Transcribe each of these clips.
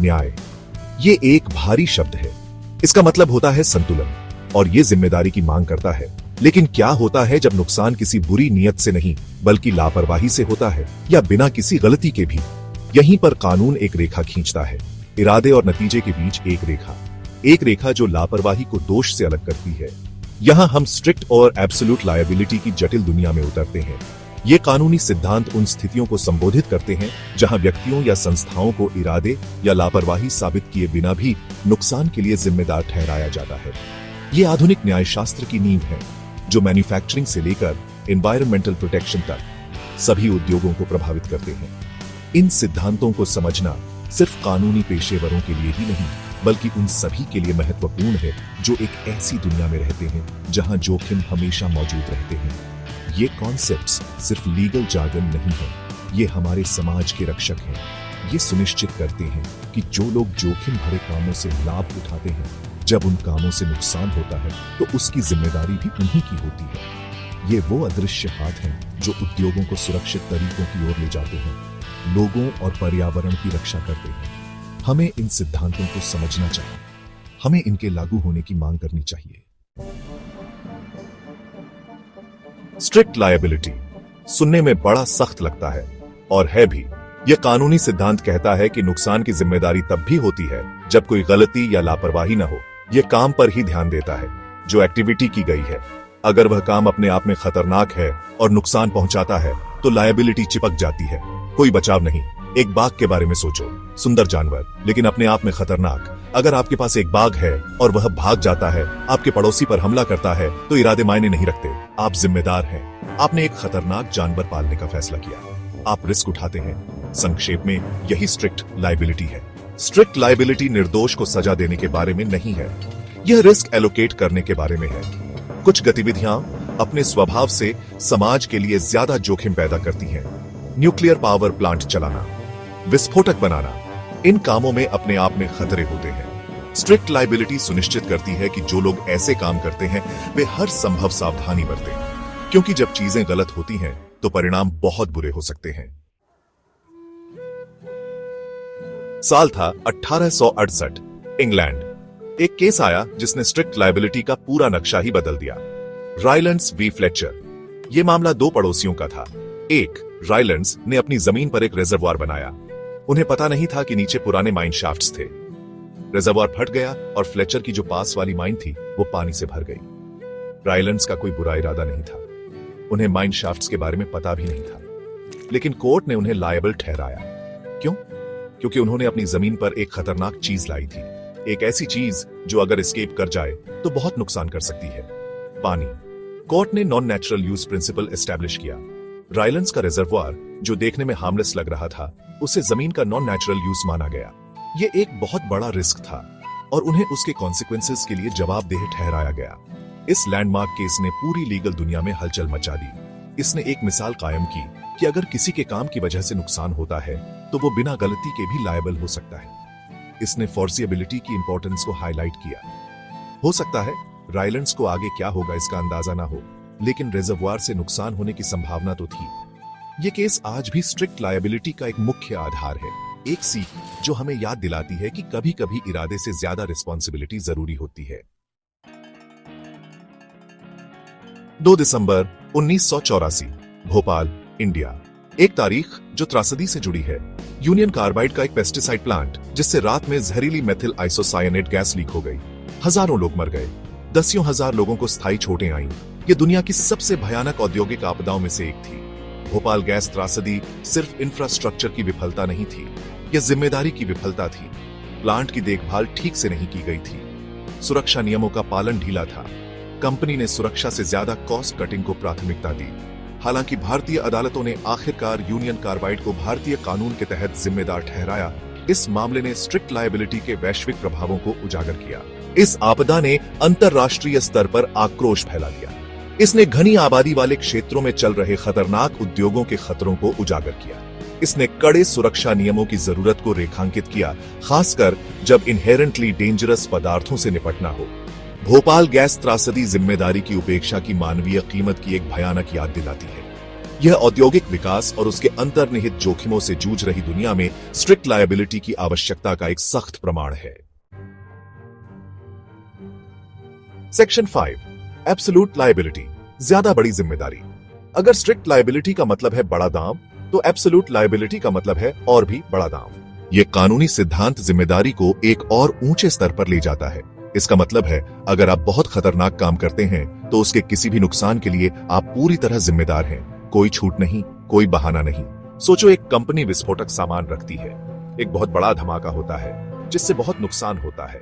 न्याय। ये एक भारी शब्द है। इसका मतलब होता है संतुलन, और ये जिम्मेदारी की मांग करता है। लेकिन क्या होता है जब नुकसान किसी बुरी नीयत से नहीं बल्कि लापरवाही से होता है, या बिना किसी गलती के भी? यहीं पर कानून एक रेखा खींचता है, इरादे और नतीजे के बीच एक रेखा जो लापरवाही को दोष से अलग करती है। यहां हम स्ट्रिक्ट और एब्सोल्यूट लायबिलिटी की जटिल दुनिया में उतरते हैं। ये कानूनी सिद्धांत उन स्थितियों को संबोधित करते हैं जहां व्यक्तियों या संस्थाओं को इरादे या लापरवाही साबित किए बिना भी नुकसान के लिए जिम्मेदार ठहराया जाता है। ये आधुनिक न्यायशास्त्र की नींव है, जो मैन्युफैक्चरिंग से लेकर एनवायरमेंटल प्रोटेक्शन तक सभी उद्योगों को प्रभावित करते हैं। इन सिद्धांतों को समझना सिर्फ कानूनी पेशेवरों के लिए ही नहीं, बल्कि उन सभी के लिए महत्वपूर्ण है जो एक ऐसी दुनिया में रहते हैं जहां जोखिम हमेशा मौजूद रहते हैं। ये कॉन्सेप्ट्स सिर्फ लीगल जार्गन नहीं है, ये हमारे समाज के रक्षक हैं। ये सुनिश्चित करते हैं कि जो लोग जोखिम भरे कामों से लाभ उठाते हैं, जब उन कामों से नुकसान होता है तो उसकी जिम्मेदारी भी उन्हीं की होती है। ये वो अदृश्य हाथ हैं जो उद्योगों को सुरक्षित तरीकों की ओर ले जाते हैं, लोगों और पर्यावरण की रक्षा करते हैं। हमें इन सिद्धांतों को समझना चाहिए, हमें इनके लागू होने की मांग करनी चाहिए। स्ट्रिक्ट लायबिलिटी सुनने में बड़ा सख्त लगता है, और है भी। यह कानूनी सिद्धांत कहता है कि नुकसान की जिम्मेदारी तब भी होती है जब कोई गलती या लापरवाही न हो। यह काम पर ही ध्यान देता है, जो एक्टिविटी की गई है। अगर वह काम अपने आप में खतरनाक है और नुकसान पहुंचाता है तो लायबिलिटी चिपक जाती है, कोई बचाव नहीं। एक बाघ के बारे में सोचो, सुंदर जानवर लेकिन अपने आप में खतरनाक। अगर आपके पास एक बाघ है और वह भाग जाता है, आपके पड़ोसी पर हमला करता है, तो इरादे मायने नहीं रखते। आप जिम्मेदार हैं। आपने एक खतरनाक जानवर पालने का फैसला किया, आप रिस्क उठाते हैं। संक्षेप में यही स्ट्रिक्ट लायबिलिटी है। स्ट्रिक्ट लायबिलिटी निर्दोष को सजा देने के बारे में नहीं है, यह रिस्क एलोकेट करने के बारे में है। कुछ गतिविधियां अपने स्वभाव से समाज के लिए ज्यादा जोखिम पैदा करती हैं। न्यूक्लियर पावर प्लांट चलाना, विस्फोटक बनाना, इन कामों में अपने आप में खतरे होते हैं। स्ट्रिक्ट लायबिलिटी सुनिश्चित करती है कि जो लोग ऐसे काम करते हैं वे हर संभव सावधानी बरतें, क्योंकि जब चीजें गलत होती हैं तो परिणाम बहुत बुरे हो सकते हैं। साल था 1868। इंग्लैंड। एक केस आया जिसने स्ट्रिक्ट लायबिलिटी का पूरा नक्शा ही बदल दिया। रायलैंड्स वी फ्लेचर। यह मामला दो पड़ोसियों का था। एक, रायलैंड्स ने अपनी जमीन पर एक रिजर्वॉयर बनाया। उन्हें पता नहीं था कि नीचे पुराने माइन शाफ्ट्स थे। रिजर्वॉयर फट गया और फ्लेचर की जो पास वाली माइन थी वो पानी से भर गई। रायलैंड्स का कोई बुरा इरादा नहीं था, उन्हें माइन शाफ्ट्स के बारे में पता भी नहीं था, लेकिन कोर्ट ने उन्हें लायबल ठहराया। क्यों? क्योंकि उन्होंने अपनी जमीन पर एक खतरनाक चीज लाई थी, एक ऐसी चीज जो अगर एस्केप कर जाए तो बहुत नुकसान कर सकती है। पानी। कोर्ट ने non natural use principle establish किया। रायलैंड्स का रिजर्वॉयर, जो देखने में हार्मलेस लग रहा था, उसे जमीन का नॉन नेचुरल यूज माना गया। यह एक बहुत बड़ा रिस्क था और उन्हें उसके कॉन्सिक्वेंसेस के लिए जवाबदेह ठहराया गया। इस लैंडमार्क केस ने पूरी लीगल दुनिया में हलचल मचा दी। इसने एक मिसाल कायम की कि अगर किसी के काम की वजह से नुकसान होता है तो वो बिना गलती के भी लायबल हो सकता है। इसने फोर्सिएबिलिटी की इंपॉर्टेंस को हाईलाइट किया। हो सकता है रायलैंड्स को आगे क्या होगा इसका अंदाजा ना हो, लेकिन रिजर्वॉयर से नुकसान होने की संभावना तो थी। यह केस आज भी स्ट्रिक्ट लायबिलिटी का एक मुख्य आधार है, एक सीख जो हमें याद दिलाती है कि कभी कभी इरादे से ज्यादा रिस्पॉन्सिबिलिटी जरूरी होती है। 2 दिसंबर 1984, भोपाल, इंडिया। एक तारीख जो त्रासदी से जुड़ी है। यूनियन कार्बाइड का एक पेस्टिसाइड प्लांट, जिससे रात में जहरीली मेथिल आइसोसायनेट गैस लीक हो गई। हजारों लोग मर गए, दसियों हजार लोगों को स्थायी चोटें आईं। यह दुनिया की सबसे भयानक औद्योगिक आपदाओं में से एक थी। भोपाल गैस त्रासदी सिर्फ इंफ्रास्ट्रक्चर की विफलता नहीं थी, यह जिम्मेदारी की विफलता थी। प्लांट की देखभाल ठीक से नहीं की गई थी, सुरक्षा नियमों का पालन ढीला था। कंपनी ने सुरक्षा से ज्यादा कॉस्ट कटिंग को प्राथमिकता दी। हालांकि भारतीय अदालतों ने आखिरकार यूनियन कार्बाइड को भारतीय कानून के तहत जिम्मेदार ठहराया। इस मामले ने स्ट्रिक्ट लायबिलिटी के वैश्विक प्रभावों को उजागर किया। इस आपदा ने अंतरराष्ट्रीय स्तर पर आक्रोश फैला दिया। इसने घनी आबादी वाले क्षेत्रों में चल रहे खतरनाक उद्योगों के खतरों को उजागर किया। इसने कड़े सुरक्षा नियमों की जरूरत को रेखांकित किया, खासकर जब इनहेरेंटली डेंजरस पदार्थों से निपटना हो। भोपाल गैस त्रासदी जिम्मेदारी की उपेक्षा की मानवीय कीमत की एक भयानक याद दिलाती है। यह औद्योगिक विकास और उसके अंतर्निहित जोखिमों से जूझ रही दुनिया में स्ट्रिक्ट लायबिलिटी की आवश्यकता का एक सख्त प्रमाण है। सेक्शन 5 एब्सोल्यूट लायबिलिटी, ज्यादा बड़ी जिम्मेदारी। अगर स्ट्रिक्ट लायबिलिटी का मतलब है बड़ा दाम, तो एब्सोल्यूट लायबिलिटी का मतलब है और भी बड़ा दाम। यह कानूनी सिद्धांत जिम्मेदारी को एक और ऊंचे स्तर पर ले जाता है। इसका मतलब है अगर आप बहुत खतरनाक काम करते हैं तो उसके किसी भी नुकसान के लिए आप पूरी तरह जिम्मेदार हैं। कोई छूट नहीं, कोई बहाना नहीं। सोचो एक कंपनी विस्फोटक सामान रखती है, एक बहुत बड़ा धमाका होता है जिससे बहुत नुकसान होता है।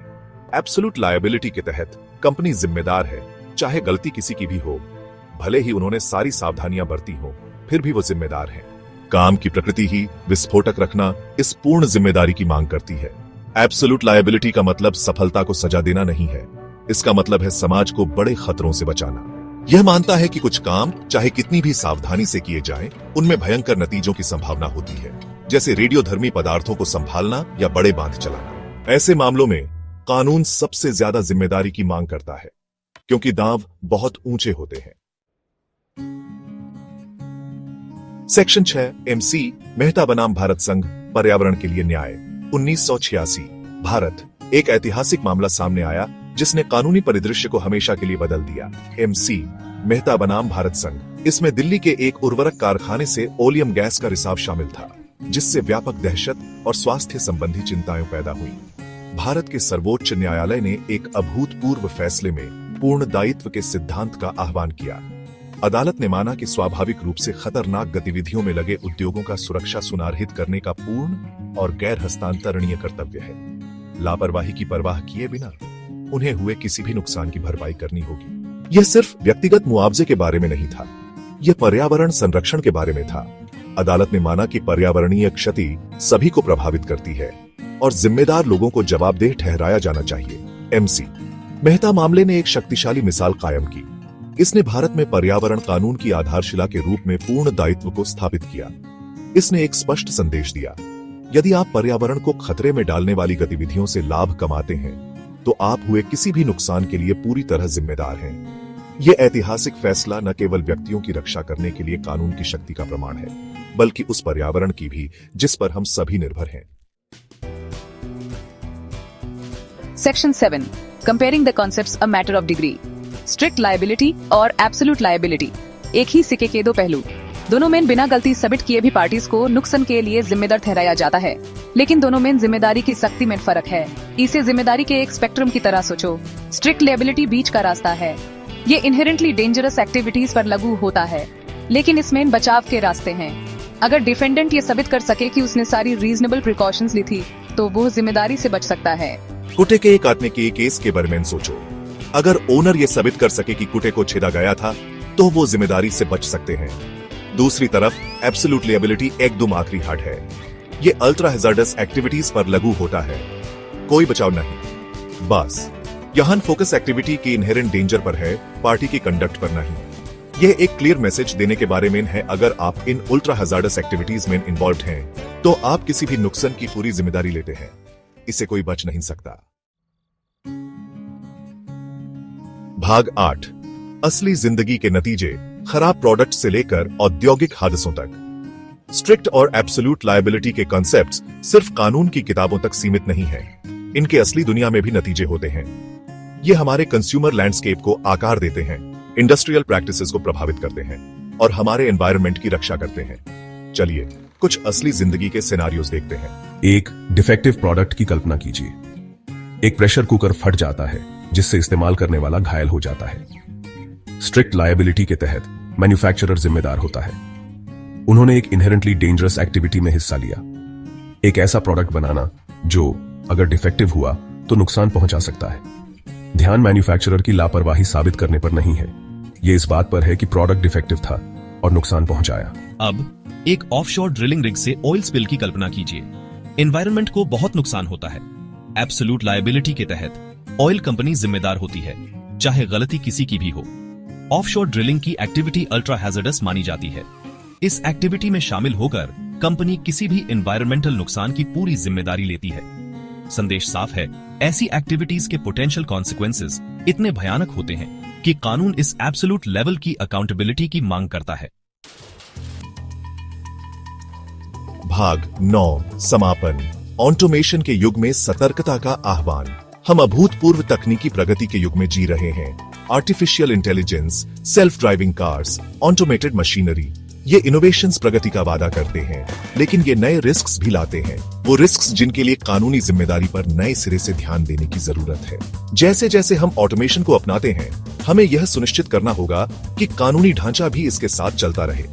एब्सोल्यूट लायबिलिटी के तहत कंपनी जिम्मेदार है, चाहे गलती किसी की भी हो, भले ही उन्होंने सारी सावधानियां बरती हो, फिर भी वो जिम्मेदार हैं। काम की प्रकृति ही विस्फोटक रखना इस पूर्ण जिम्मेदारी की मांग करती है। एब्सोल्यूट लायबिलिटी का मतलब सफलता को सजा देना नहीं है, इसका मतलब है समाज को बड़े खतरों से बचाना। यह मानता है कि कुछ काम चाहे कितनी भी सावधानी से किए जाएं, उनमें भयंकर नतीजों की संभावना होती है, जैसे रेडियोधर्मी पदार्थों को संभालना या बड़े बांध चलाना। ऐसे मामलों में कानून सबसे ज्यादा जिम्मेदारी की मांग करता है, क्योंकि दांव बहुत ऊंचे होते हैं। सेक्शन 6 MC मेहता बनाम भारत संघ, पर्यावरण के लिए न्याय। 1986 भारत, एक ऐतिहासिक मामला सामने आया जिसने कानूनी परिदृश्य को हमेशा के लिए बदल दिया। MC मेहता बनाम भारत संघ। इसमें दिल्ली के एक उर्वरक कारखाने से ओलियम गैस का रिसाव शामिल था, जिससे व्यापक दहशत और स्वास्थ्य संबंधी चिंताएं पैदा हुई। भारत के सर्वोच्च न्यायालय ने एक अभूतपूर्व फैसले में पूर्ण दायित्व के सिद्धांत का आह्वान किया। अदालत ने माना कि स्वाभाविक रूप से खतरनाक गतिविधियों में लगे उद्योगों का सुरक्षा सुनिश्चित करने का पूर्ण और गैर हस्तांतरणीय कर्तव्य है। लापरवाही की परवाह किए बिना उन्हें हुए किसी भी नुकसान की भरपाई करनी होगी। यह सिर्फ व्यक्तिगत मुआवजे के बारे में नहीं था, यह पर्यावरण संरक्षण के बारे में था। अदालत ने माना कि पर्यावरणीय क्षति सभी को प्रभावित करती है और जिम्मेदार लोगों को जवाबदेह ठहराया जाना चाहिए। MC मेहता मामले ने एक शक्तिशाली मिसाल कायम की। इसने भारत में पर्यावरण कानून की आधारशिला के रूप में पूर्ण दायित्व को स्थापित किया। इसने एक स्पष्ट संदेश दिया, यदि आप पर्यावरण को खतरे में डालने वाली गतिविधियों से लाभ कमाते हैं, तो आप हुए किसी भी नुकसान के लिए पूरी तरह जिम्मेदार हैं। यह ऐतिहासिक फैसला न केवल व्यक्तियों की रक्षा करने के लिए कानून की शक्ति का प्रमाण है, बल्कि उस पर्यावरण की भी जिस पर हम सभी निर्भर हैं। Section 7 Comparing the concepts a matter of degree. Strict liability और absolute liability एक ही सिक्के के दो पहलू। दोनों में बिना गलती सबमिट किए भी पार्टीज को नुकसान के लिए जिम्मेदार ठहराया जाता है, लेकिन दोनों में जिम्मेदारी की सख्ती में फर्क है। इसे जिम्मेदारी के एक स्पेक्ट्रम की तरह सोचो। स्ट्रिक्ट लायबिलिटी बीच का रास्ता है। ये इनहेरेंटली डेंजरस एक्टिविटीज पर लागू होता है, लेकिन इसमें बचाव के रास्ते हैं। अगर डिफेंडेंट ये साबित कर सके कि उसने सारी रीजनेबल प्रिकॉशंस ली थी, तो वो जिम्मेदारी से बच सकता है। कुटे के काटने के केस के बारे में सोचो। अगर ओनर ये साबित कर सके कि कुटे को छेदा गया था, तो वो जिम्मेदारी से बच सकते हैं। दूसरी तरफ एब्सोल्यूट लायबिलिटी एकदम आखिरी हार्ड है। ये अल्ट्रा हैजार्डस एक्टिविटीज पर लागू होता है, कोई बचाव नहीं। बस यहाँ फोकस एक्टिविटी की इनहेरेंट डेंजर पर है, पार्टी की कंडक्ट पर नहीं। यह एक क्लियर मैसेज देने के बारे में है, अगर आप इन अल्ट्रा हैजार्डस एक्टिविटीज में इन्वॉल्व हैं, तो आप किसी भी नुकसान की पूरी जिम्मेदारी लेते हैं। इसे कोई बच नहीं सकता। भाग 8 असली जिंदगी के नतीजे, खराब प्रोडक्ट से लेकर औद्योगिक हादसों तक। स्ट्रिक्ट और एब्सोल्यूट लायबिलिटी के कॉन्सेप्ट्स सिर्फ कानून की किताबों तक सीमित नहीं हैं, इनके असली दुनिया में भी नतीजे होते हैं। ये हमारे कंज्यूमर लैंडस्केप को आकार देते हैं, इंडस्ट्रियल प्रैक्टिसेस को प्रभावित करते हैं और हमारे एनवायरनमेंट की रक्षा करते हैं। चलिए कुछ असली जिंदगी के सिनेरियोस देखते हैं। एक डिफेक्टिव प्रोडक्ट की कल्पना कीजिए। एक प्रेशर कुकर फट जाता है, जिससे इस्तेमाल करने वाला घायल हो जाता है। स्ट्रिक्ट लायबिलिटी के तहत मैन्युफैक्चरर जिम्मेदार होता है। उन्होंने एक इनहेरेंटली डेंजरस एक्टिविटी में हिस्सा लिया, एक ऐसा प्रोडक्ट बनाना जो अगर डिफेक्टिव हुआ तो नुकसान पहुंचा सकता है। ध्यान मैन्युफैक्चरर की लापरवाही साबित करने पर नहीं है, यह इस बात पर है कि प्रोडक्ट डिफेक्टिव था और नुकसान पहुंचाया। अब एक ऑफशोर ड्रिलिंग रिग से ऑयल स्पिल की कल्पना कीजिए। एनवायरनमेंट को बहुत नुकसान होता है। एब्सोल्यूट लायबिलिटी के तहत ऑयल कंपनी जिम्मेदार होती है, चाहे गलती किसी की भी हो। ऑफशोर ड्रिलिंग की एक्टिविटी अल्ट्रा हैजर्डस मानी जाती है। इस एक्टिविटी में शामिल होकर कंपनी किसी भी एनवायरमेंटल नुकसान की पूरी जिम्मेदारी लेती है। संदेश साफ है, ऐसी एक्टिविटीज के पोटेंशियल कॉन्सिक्वेंसेस इतने भयानक होते हैं कि कानून इस एब्सोल्यूट लेवल की अकाउंटेबिलिटी की मांग करता है। भाग 9 समापन। ऑटोमेशन के युग में सतर्कता का आह्वान। हम अभूतपूर्व तकनीकी प्रगति के युग में जी रहे हैं। Artificial intelligence, self driving cars, automated machinery, ये इनोवेशंस प्रगति का वादा करते हैं, लेकिन ये नए रिस्क्स भी लाते हैं। वो रिस्क्स जिनके लिए कानूनी जिम्मेदारी पर नए सिरे से ध्यान देने की जरूरत है। जैसे जैसे हम ऑटोमेशन को अपनाते हैं, हमें यह सुनिश्चित करना होगा कि कानूनी ढांचा भी इसके साथ चलता रहे।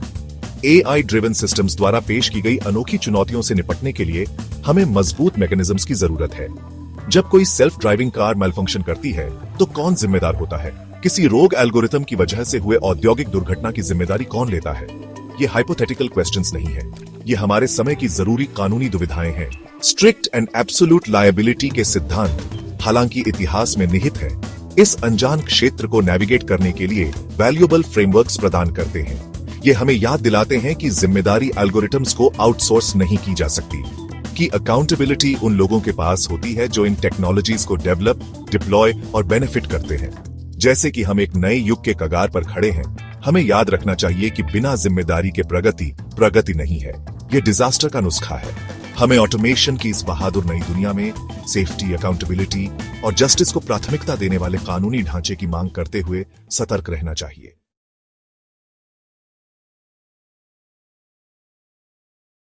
AI ड्रिवन सिस्टम्स द्वारा पेश की गई अनोखी चुनौतियों से निपटने के लिए हमें मजबूत मैकेनिज्म्स की जरूरत है। जब कोई सेल्फ ड्राइविंग कार मैलफंक्शन करती है, तो कौन जिम्मेदार होता है? किसी रोग एल्गोरिथम की वजह से हुए औद्योगिक दुर्घटना की जिम्मेदारी कौन लेता है? ये हाइपोथेटिकल क्वेश्चंस नहीं है, ये हमारे समय की जरूरी कानूनी दुविधाएं हैं। स्ट्रिक्ट एंड एब्सोल्यूट लायबिलिटी के सिद्धांत हालांकि इतिहास में निहित है, इस अनजान क्षेत्र को नेविगेट करने के लिए वैल्यूएबल फ्रेमवर्क्स प्रदान करते हैं। ये हमें याद दिलाते हैं कि जिम्मेदारी एल्गोरिथम्स को आउटसोर्स नहीं की जा सकती, कि अकाउंटेबिलिटी उन लोगों के पास होती है जो इन टेक्नोलॉजीज को डेवलप, डिप्लॉय और बेनिफिट करते हैं। जैसे कि हम एक नए युग के कगार पर खड़े हैं, हमें याद रखना चाहिए कि बिना जिम्मेदारी के प्रगति नहीं है। ये डिजास्टर का नुस्खा है। हमें ऑटोमेशन की इस बहादुर नई दुनिया में सेफ्टी, अकाउंटेबिलिटी और जस्टिस को प्राथमिकता देने वाले कानूनी ढांचे की मांग करते हुए सतर्क रहना चाहिए।